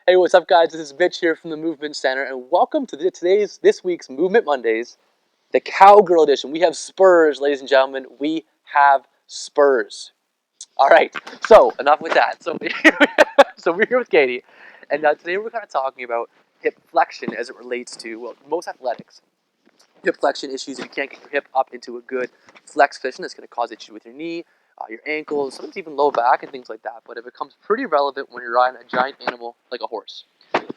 Hey, what's up, guys? This is Mitch here from the Movement Center, and welcome to this week's Movement Mondays, the Cowgirl edition. We have Spurs, ladies and gentlemen. We have Spurs. All right. So enough with that. So, so we're here with Katie, and today we're kind of talking about hip flexion as it relates to most athletics. Hip flexion issues. If you can't get your hip up into a good flex position, it's going to cause issues with your knee, your ankles, sometimes even low back and things like that. But it becomes pretty relevant when you're riding a giant animal like a horse.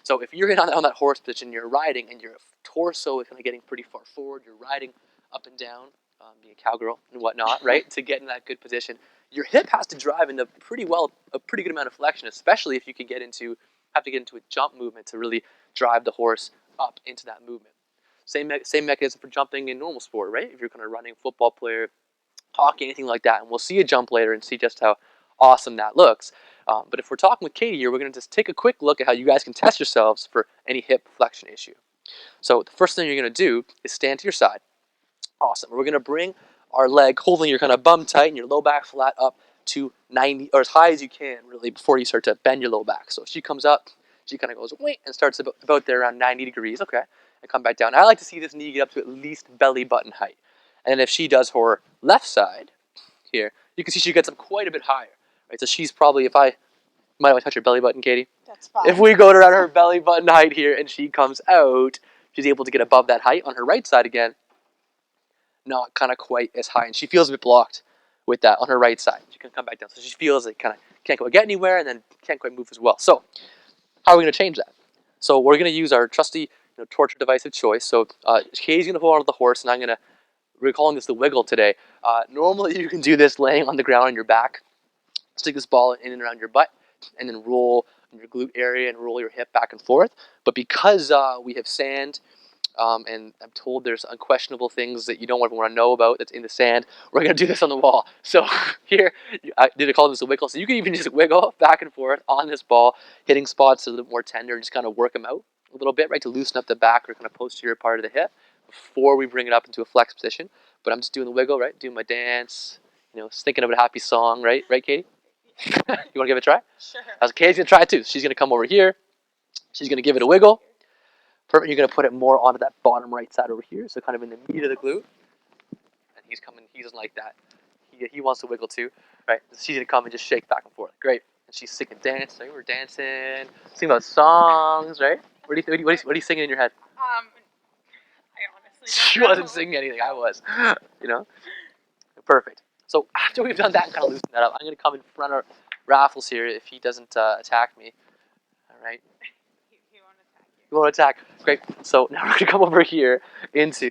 So if you're on that horse position, you're riding and your torso is kind of getting pretty far forward, you're riding up and down, being a cowgirl and whatnot, right? To get in that good position, your hip has to drive into a pretty good amount of flexion, especially if you can have to get into a jump movement to really drive the horse up into that movement. Same mechanism for jumping in normal sport, right? If you're kind of running, football player, hockey, anything like that, and we'll see a jump later and see just how awesome that looks. But if we're talking with Katie here, we're going to just take a quick look at how you guys can test yourselves for any hip flexion issue. So the first thing you're going to do is stand to your side. Awesome. We're going to bring our leg, holding your kind of bum tight and your low back flat up to 90, or as high as you can, really, before you start to bend your low back. So if she comes up, she kind of goes, wait, and starts about there around 90 degrees. Okay. And come back down. I like to see this knee get up to at least belly button height. And if she does her left side here, you can see she gets up quite a bit higher. Right? So she's probably, if I might want to touch her belly button, Katie. That's fine. If we go around her belly button height here and she comes out, she's able to get above that height. On her right side again, not kind of quite as high. And she feels a bit blocked with that on her right side. She can come back down. So she feels like kind of can't quite get anywhere and then can't quite move as well. So how are we going to change that? So we're going to use our trusty torture device of choice. So Katie's going to hold onto the horse, and we're calling this the wiggle today. Normally you can do this laying on the ground on your back. Stick this ball in and around your butt, and then roll in your glute area and roll your hip back and forth. But because we have sand, and I'm told there's unquestionable things that you don't ever want to know about that's in the sand, we're going to do this on the wall. So here, I did call this a wiggle. So you can even just wiggle back and forth on this ball, hitting spots a little bit more tender, and just kind of work them out a little bit, right, to loosen up the back or kind of posterior part of the hip before we bring it up into a flex position. But I'm just doing the wiggle, right, doing my dance, thinking of a happy song, right, Katie? You want to give it a try? Sure. Katie's going to try it too. She's going to come over here. She's going to give it a wiggle. Perfect. You're going to put it more onto that bottom right side over here, so kind of in the meat of the glute. And he's coming. He doesn't like that. He wants to wiggle too, right? So she's going to come and just shake back and forth. Great. And she's singing, dancing. We're dancing, singing about songs, right? What are you singing in your head? I honestly She don't know. wasn't singing anything. I was. Perfect. So after we've done that and kind of loosened that up, I'm going to come in front of Raffles here if he doesn't attack me. All right. He won't attack you. You won't attack. Great. So now we're going to come over here into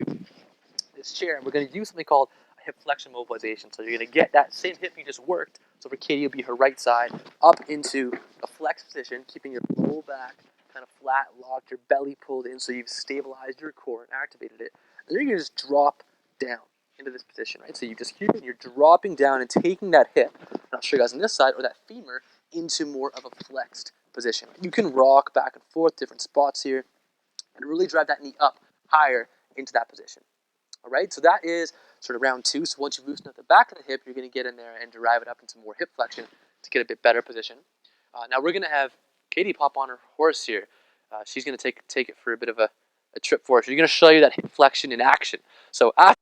this chair, and we're going to use something called a hip flexion mobilization. So you're going to get that same hip you just worked. So for Katie, it'll be her right side up into a flex position, keeping your low back kind of flat, locked, your belly pulled in, so you've stabilized your core and activated it. And then you're going to just drop down into this position, right? So you just keep it, you're dropping down and taking that hip, and I'll show you guys on this side, or that femur, into more of a flexed position. You can rock back and forth, different spots here, and really drive that knee up higher into that position. All right, so that is sort of round two. So once you've loosened up the back of the hip, you're going to get in there and drive it up into more hip flexion to get a bit better position. Now we're going to have Katie pop on her horse here. She's going to take it for a bit of a trip for us. She's going to show you that hip flexion in action. So after